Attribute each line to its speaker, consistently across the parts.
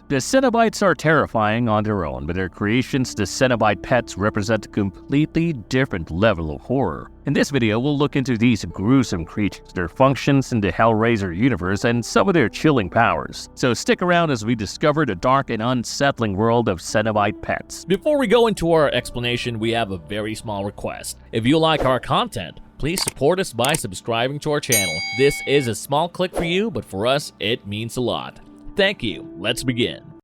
Speaker 1: The Cenobites are terrifying on their own, but their creations, the Cenobite pets, represent a completely different level of horror. In this video, we'll look into these gruesome creatures, their functions in the Hellraiser universe, and some of their chilling powers. So stick around as we discover the dark and unsettling world of Cenobite pets.
Speaker 2: Before we go into our explanation, we have a very small request. If you like our content, please support us by subscribing to our channel. This is a small click for you, but for us, it means a lot. Thank you. Let's begin.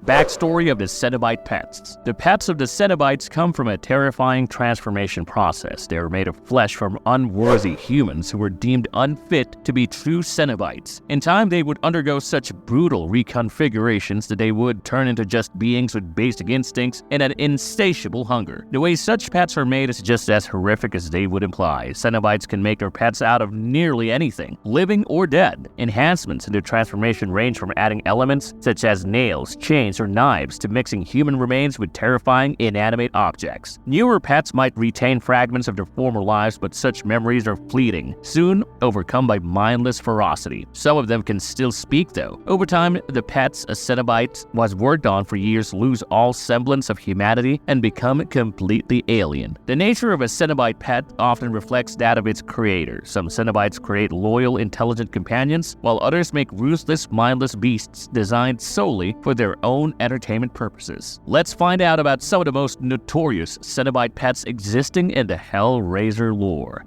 Speaker 1: Backstory of the Cenobite pets. The pets of the Cenobites come from a terrifying transformation process. They are made of flesh from unworthy humans who were deemed unfit to be true Cenobites. In time, they would undergo such brutal reconfigurations that they would turn into just beings with basic instincts and an insatiable hunger. The way such pets are made is just as horrific as they would imply. Cenobites can make their pets out of nearly anything, living or dead. Enhancements in their transformation range from adding elements such as nails, chains, or knives to mixing human remains with terrifying inanimate objects. Newer pets might retain fragments of their former lives, but such memories are fleeting, soon overcome by mindless ferocity. Some of them can still speak though. Over time, the pets a Cenobite was worked on for years lose all semblance of humanity and become completely alien. The nature of a Cenobite pet often reflects that of its creator. Some Cenobites create loyal, intelligent companions, while others make ruthless, mindless beasts designed solely for their own entertainment purposes. Let's find out about some of the most notorious Cenobite pets existing in the Hellraiser lore.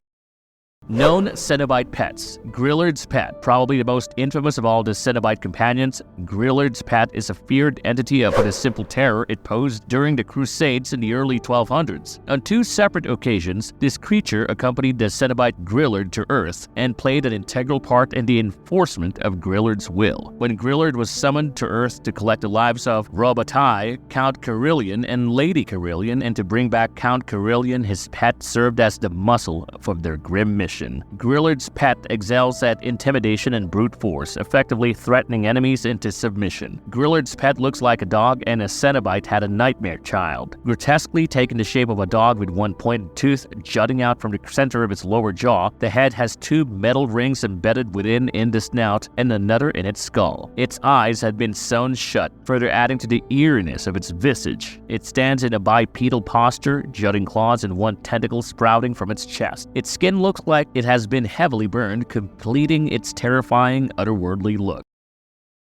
Speaker 1: Known Cenobite pets. Illard's Pet. Probably the most infamous of all the Cenobite companions, Illard's Pet is a feared entity for the simple terror it posed during the Crusades in the early 1200s. On two separate occasions, this creature accompanied the Cenobite Illard to Earth and played an integral part in the enforcement of Illard's will. When Illard was summoned to Earth to collect the lives of Robotai, Count Carillion, and Lady Carillion, and to bring back Count Carillion, his pet served as the muscle for their grim mission. Illard's Pet excels at intimidation and brute force, effectively threatening enemies into submission. Illard's Pet looks like a dog, and a Cenobite had a nightmare child. Grotesquely taken the shape of a dog with one pointed tooth jutting out from the center of its lower jaw, the head has two metal rings embedded within in the snout and another in its skull. Its eyes had been sewn shut, further adding to the eeriness of its visage. It stands in a bipedal posture, jutting claws and one tentacle sprouting from its chest. Its skin looks like it has been heavily burned, completing its terrifying, otherworldly look.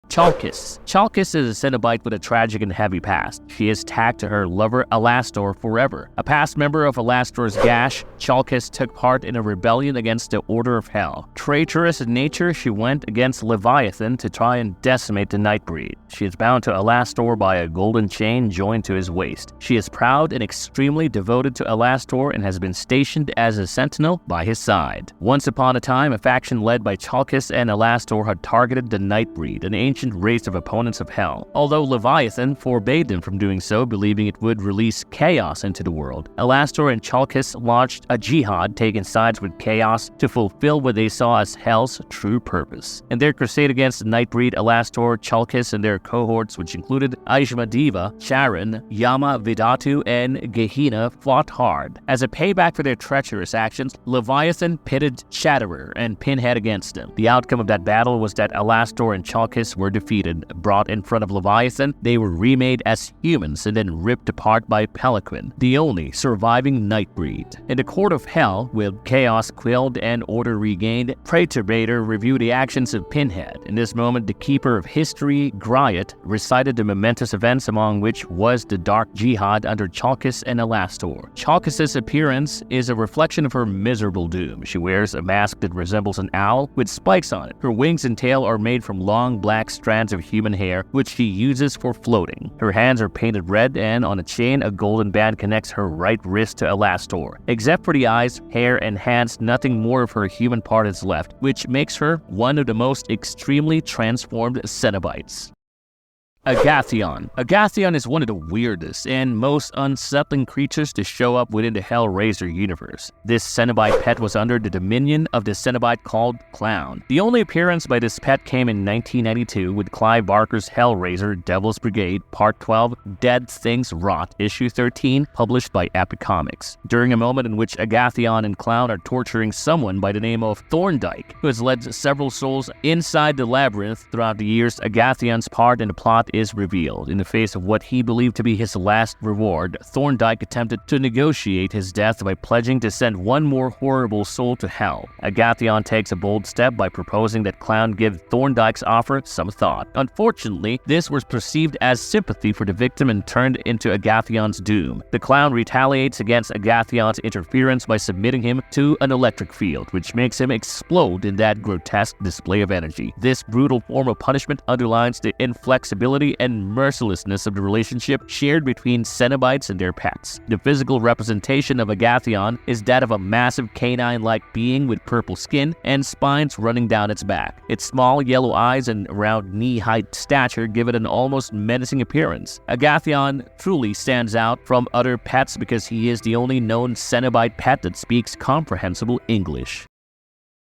Speaker 1: Chalkis. Chalkis is a Cenobite with a tragic and heavy past. She is tagged to her lover Alastor forever. A past member of Alastor's Gash, Chalkis took part in a rebellion against the Order of Hell. Traitorous in nature, she went against Leviathan to try and decimate the Nightbreed. She is bound to Alastor by a golden chain joined to his waist. She is proud and extremely devoted to Alastor and has been stationed as a sentinel by his side. Once upon a time, a faction led by Chalkis and Alastor had targeted the Nightbreed, an ancient race of opponents of hell. Although Leviathan forbade them from doing so, believing it would release chaos into the world, Alastor and Chalkis launched a jihad, taking sides with chaos to fulfill what they saw as hell's true purpose. In their crusade against the Nightbreed, Alastor, Chalkis, and their cohorts, which included Aishmadeva, Charon, Yama, Vidatu, and Gehenna, fought hard. As a payback for their treacherous actions, Leviathan pitted Chatterer and Pinhead against them. The outcome of that battle was that Alastor and Chalkis were defeated. Brought in front of Leviathan, they were remade as humans and then ripped apart by Pelican, the only surviving Nightbreed. In the court of hell, with chaos quelled and order regained, Praetorbator reviewed the actions of Pinhead. In this moment, the keeper of history, Griot, recited the momentous events, among which was the dark jihad under Chalkis and Alastor. Chalkis' appearance is a reflection of her miserable doom. She wears a mask that resembles an owl with spikes on it. Her wings and tail are made from long black strands of human hair, which she uses for floating. Her hands are painted red, and on a chain, a golden band connects her right wrist to Alastor. Except for the eyes, hair, and hands, nothing more of her human part is left, which makes her one of the most extremely transformed Cenobites. Agathon. Agathon is one of the weirdest and most unsettling creatures to show up within the Hellraiser universe. This Cenobite pet was under the dominion of the Cenobite called Clown. The only appearance by this pet came in 1992 with Clive Barker's Hellraiser Devil's Brigade Part 12 Dead Things Rot Issue 13, published by Epic Comics. During a moment in which Agathon and Clown are torturing someone by the name of Thorndyke, who has led several souls inside the labyrinth throughout the years, Agathon's part in the plot is revealed. In the face of what he believed to be his last reward, Thorndyke attempted to negotiate his death by pledging to send one more horrible soul to hell. Agathon takes a bold step by proposing that Clown give Thorndyke's offer some thought. Unfortunately, this was perceived as sympathy for the victim and turned into Agathon's doom. The Clown retaliates against Agathon's interference by submitting him to an electric field, which makes him explode in that grotesque display of energy. This brutal form of punishment underlines the inflexibility and mercilessness of the relationship shared between Cenobites and their pets. The physical representation of Agathon is that of a massive canine-like being with purple skin and spines running down its back. Its small yellow eyes and around knee-height stature give it an almost menacing appearance. Agathon truly stands out from other pets because he is the only known Cenobite pet that speaks comprehensible English.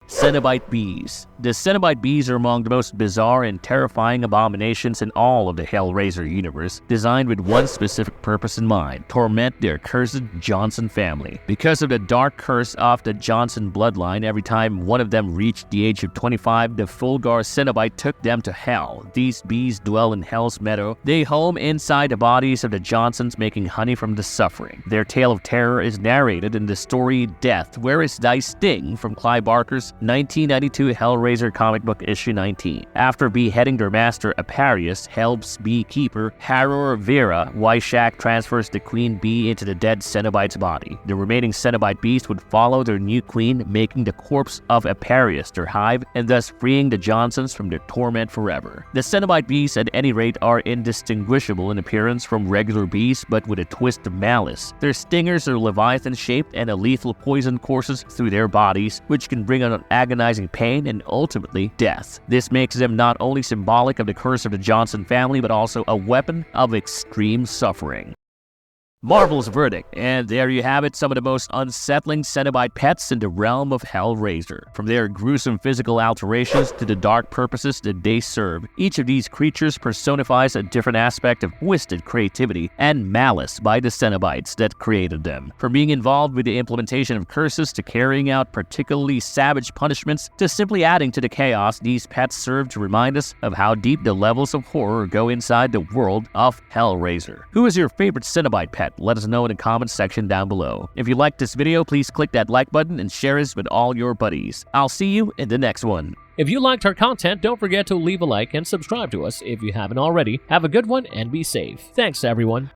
Speaker 1: Cenobite bees. The Cenobite bees are among the most bizarre and terrifying abominations in all of the Hellraiser universe, designed with one specific purpose in mind: torment the accursed Johnson family. Because of the dark curse of the Johnson bloodline, every time one of them reached the age of 25, the Fulgar Cenobite took them to hell. These bees dwell in Hell's Meadow. They home inside the bodies of the Johnsons, making honey from the suffering. Their tale of terror is narrated in the story Death, Where Is Thy Sting? From Clive Barker's 1992 Hellraiser comic book issue 19. After beheading their master Aparius, Hell's beekeeper Haror Vera, Wyshak transfers the queen bee into the dead Cenobite's body. The remaining Cenobite bees would follow their new queen, making the corpse of Aparius their hive and thus freeing the Johnsons from their torment forever. The Cenobite bees at any rate are indistinguishable in appearance from regular bees, but with a twist of malice. Their stingers are leviathan-shaped and a lethal poison courses through their bodies, which can bring on agonizing pain and ultimately death. This makes them not only symbolic of the curse of the Johnson family, but also a weapon of extreme suffering. Marvel's verdict, and there you have it, some of the most unsettling Cenobite pets in the realm of Hellraiser. From their gruesome physical alterations to the dark purposes that they serve, each of these creatures personifies a different aspect of twisted creativity and malice by the Cenobites that created them. From being involved with the implementation of curses to carrying out particularly savage punishments to simply adding to the chaos, these pets serve to remind us of how deep the levels of horror go inside the world of Hellraiser. Who is your favorite Cenobite pet? Let us know in the comments section down below. If you liked this video, please click that like button and share it with all your buddies. I'll see you in the next one.
Speaker 2: If you liked our content, don't forget to leave a like and subscribe to us if you haven't already. Have a good one and be safe. Thanks, everyone.